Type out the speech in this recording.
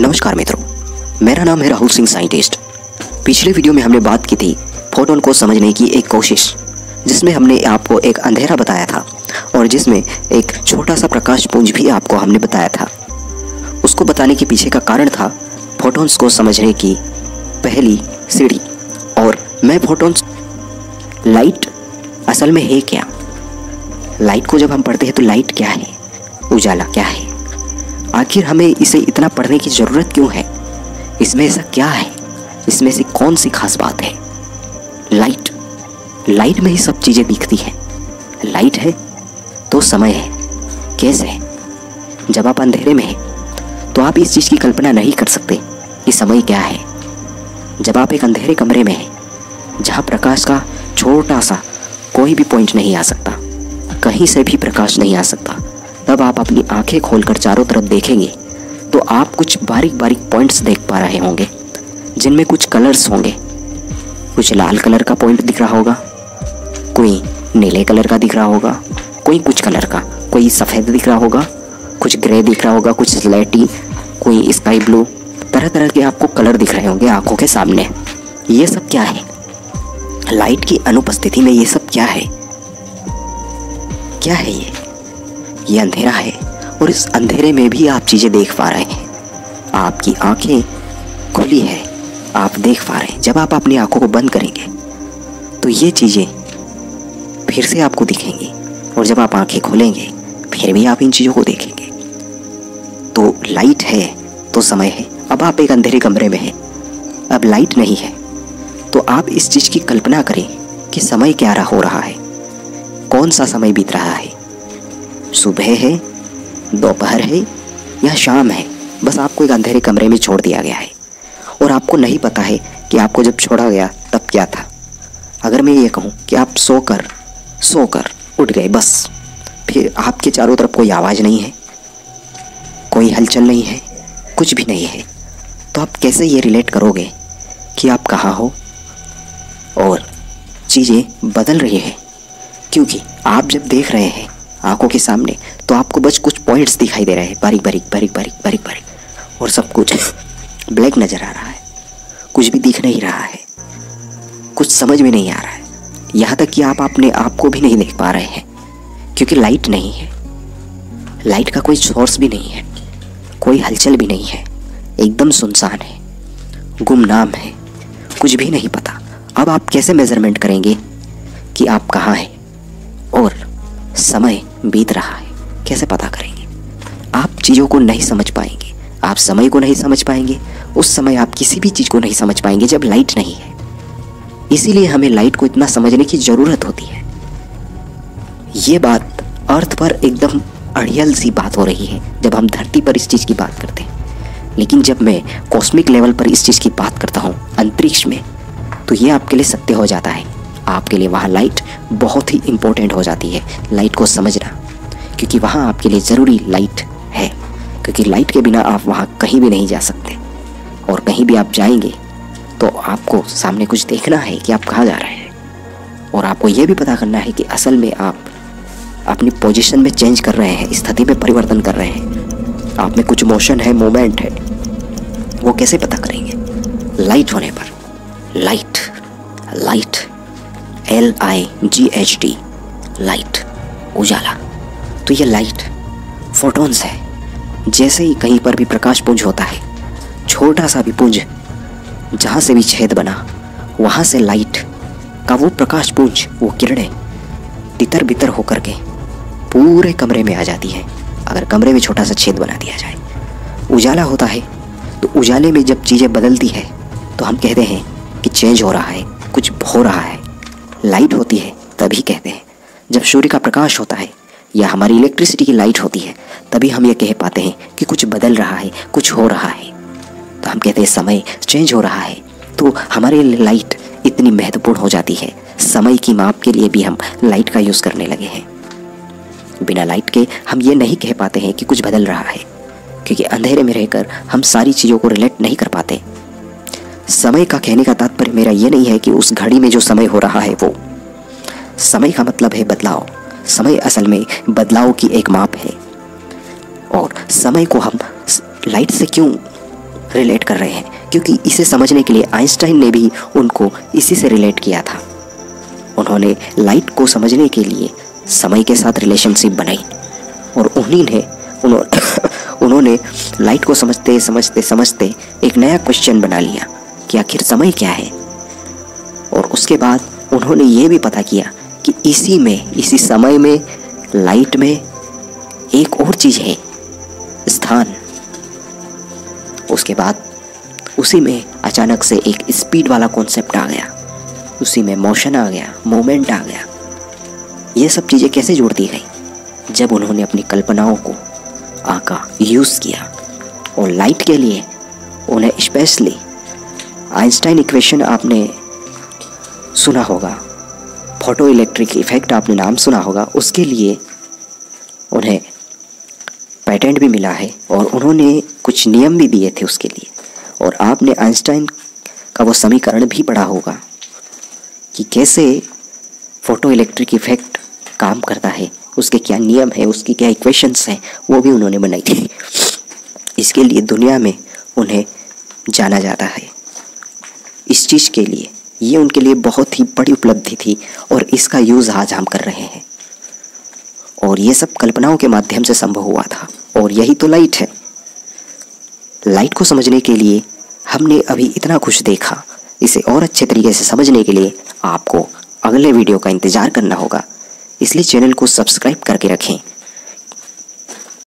नमस्कार मित्रों, मेरा नाम है राहुल सिंह साइंटिस्ट। पिछले वीडियो में हमने बात की थी फोटोन को समझने की एक कोशिश, जिसमें हमने आपको एक अंधेरा बताया था और जिसमें एक छोटा सा प्रकाश पुंज भी आपको हमने बताया था। उसको बताने के पीछे का कारण था फोटोन्स को समझने की पहली सीढ़ी। और मैं फोटोन्स, लाइट असल में है क्या? लाइट को जब हम पढ़ते हैं तो लाइट क्या है, उजाला क्या है, आखिर हमें इसे इतना पढ़ने की ज़रूरत क्यों है, इसमें ऐसा क्या है, इसमें से कौन सी खास बात है? लाइट में ही सब चीज़ें दिखती हैं। लाइट है तो समय है। कैसे है? जब आप अंधेरे में हैं तो आप इस चीज़ की कल्पना नहीं कर सकते कि समय क्या है। जब आप एक अंधेरे कमरे में हैं जहाँ प्रकाश का छोटा सा कोई भी पॉइंट नहीं आ सकता, कहीं से भी प्रकाश नहीं आ सकता, तब आप अपनी आंखें खोलकर चारों तरफ देखेंगे तो आप कुछ बारीक बारीक पॉइंट्स देख पा रहे होंगे, जिनमें कुछ कलर्स होंगे। कुछ लाल कलर का पॉइंट दिख रहा होगा, कोई नीले कलर का दिख रहा होगा, कोई कुछ कलर का, कोई सफ़ेद दिख रहा होगा, कुछ ग्रे दिख रहा होगा, कुछ स्लेटी, कोई स्काई ब्लू, तरह तरह के आपको कलर दिख रहे होंगे आंखों के सामने। ये सब क्या है? लाइट की अनुपस्थिति में ये सब क्या है? क्या है ये अंधेरा है और इस अंधेरे में भी आप चीज़ें देख पा रहे हैं। आपकी आंखें खुली है, आप देख पा रहे हैं। जब आप अपनी आंखों को बंद करेंगे तो ये चीज़ें फिर से आपको दिखेंगी, और जब आप आंखें खोलेंगे फिर भी आप इन चीज़ों को देखेंगे। तो लाइट है तो समय है। अब आप एक अंधेरे कमरे में हैं, अब लाइट नहीं है, तो आप इस चीज़ की कल्पना करें कि समय क्या हो रहा है, कौन सा समय बीत रहा है। सुबह है, दोपहर है या शाम है। बस आपको एक अंधेरे कमरे में छोड़ दिया गया है और आपको नहीं पता है कि आपको जब छोड़ा गया तब क्या था। अगर मैं ये कहूँ कि आप सोकर उठ गए, बस फिर आपके चारों तरफ कोई आवाज़ नहीं है, कोई हलचल नहीं है, कुछ भी नहीं है, तो आप कैसे ये रिलेट करोगे कि आप कहाँ हो और चीज़ें बदल रही हैं? क्योंकि आप जब देख रहे हैं आंखों के सामने तो आपको बस कुछ पॉइंट्स दिखाई दे रहे हैं, बारीक बारीक, और सब कुछ ब्लैक नज़र आ रहा है, कुछ भी दिख नहीं रहा है, कुछ समझ में नहीं आ रहा है। यहाँ तक कि आप अपने आप को भी नहीं देख पा रहे हैं, क्योंकि लाइट नहीं है। लाइट का कोई सोर्स भी नहीं है, कोई हलचल भी नहीं है, एकदम सुनसान है, गुमनाम है, कुछ भी नहीं पता। अब आप कैसे मेजरमेंट करेंगे कि आप कहाँ हैं और समय बीत रहा है? कैसे पता करेंगे? आप चीज़ों को नहीं समझ पाएंगे, आप समय को नहीं समझ पाएंगे, उस समय आप किसी भी चीज़ को नहीं समझ पाएंगे जब लाइट नहीं है। इसीलिए हमें लाइट को इतना समझने की ज़रूरत होती है। ये बात अर्थ पर एकदम अड़ियल सी बात हो रही है जब हम धरती पर इस चीज़ की बात करते हैं, लेकिन जब मैं कॉस्मिक लेवल पर इस चीज़ की बात करता हूँ, अंतरिक्ष में, तो ये आपके लिए सत्य हो जाता है। आपके लिए वहाँ लाइट बहुत ही इम्पोर्टेंट हो जाती है, लाइट को समझना, क्योंकि वहाँ आपके लिए ज़रूरी लाइट है। क्योंकि लाइट के बिना आप वहाँ कहीं भी नहीं जा सकते, और कहीं भी आप जाएंगे तो आपको सामने कुछ देखना है कि आप कहाँ जा रहे हैं, और आपको ये भी पता करना है कि असल में आप अपनी पोजीशन में चेंज कर रहे हैं, स्थिति में परिवर्तन कर रहे हैं, आप में कुछ मोशन है, मूवमेंट है। वो कैसे पता करेंगे? लाइट होने पर। लाइट LIGHT, लाइट, उजाला। तो ये लाइट फोटोन्स है। जैसे ही कहीं पर भी प्रकाश पुंज होता है, छोटा सा भी पुंज, जहाँ से भी छेद बना, वहाँ से लाइट का वो प्रकाश पुंज, वो किरणें तितर बितर होकर के पूरे कमरे में आ जाती है। अगर कमरे में छोटा सा छेद बना दिया जाए, उजाला होता है, तो उजाले में जब चीज़ें बदलती है तो हम कहते हैं कि चेंज हो रहा है, कुछ हो रहा है। लाइट होती है तभी कहते हैं। जब सूर्य का प्रकाश होता है या हमारी इलेक्ट्रिसिटी की लाइट होती है, तभी हम ये कह पाते हैं कि कुछ बदल रहा है, कुछ हो रहा है। तो हम कहते हैं समय चेंज हो रहा है। तो हमारे लिए लाइट इतनी महत्वपूर्ण हो जाती है, समय की माप के लिए भी हम लाइट का यूज़ करने लगे हैं। बिना लाइट के हम ये नहीं कह पाते हैं कि कुछ बदल रहा है, क्योंकि अंधेरे में रहकर हम सारी चीज़ों को रिलेट नहीं कर पाते। समय का कहने का तात्पर्य मेरा ये नहीं है कि उस घड़ी में जो समय हो रहा है वो समय का मतलब है बदलाव। समय असल में बदलाव की एक माप है, और समय को हम लाइट से क्यों रिलेट कर रहे हैं, क्योंकि इसे समझने के लिए आइंस्टाइन ने भी उनको इसी से रिलेट किया था। उन्होंने लाइट को समझने के लिए समय के साथ रिलेशनशिप बनाई और उन्होंने लाइट को समझते समझते समझते एक नया क्वेश्चन बना लिया कि आखिर समय क्या है। और उसके बाद उन्होंने ये भी पता किया कि इसी समय में, लाइट में एक और चीज़ है, स्थान। उसके बाद उसी में अचानक से एक स्पीड वाला कॉन्सेप्ट आ गया, उसी में मोशन आ गया, मोमेंट आ गया। ये सब चीज़ें कैसे जोड़ती गई? जब उन्होंने अपनी कल्पनाओं को आका यूज़ किया। और लाइट के लिए उन्हें स्पेशली आइंस्टाइन इक्वेशन आपने सुना होगा, फोटो इलेक्ट्रिक इफेक्ट आपने नाम सुना होगा, उसके लिए उन्हें पेटेंट भी मिला है और उन्होंने कुछ नियम भी दिए थे उसके लिए। और आपने आइंस्टाइन का वो समीकरण भी पढ़ा होगा कि कैसे फोटो इलेक्ट्रिक इफेक्ट काम करता है, उसके क्या नियम है, उसकी क्या इक्वेशंस हैं, वो भी उन्होंने बनाई थी। इसके लिए दुनिया में उन्हें जाना जाता है। इस चीज़ के लिए ये उनके लिए बहुत ही बड़ी उपलब्धि थी और इसका यूज़ आज हम कर रहे हैं। और ये सब कल्पनाओं के माध्यम से संभव हुआ था। और यही तो लाइट है। लाइट को समझने के लिए हमने अभी इतना कुछ देखा, इसे और अच्छे तरीके से समझने के लिए आपको अगले वीडियो का इंतज़ार करना होगा। इसलिए चैनल को सब्सक्राइब करके रखें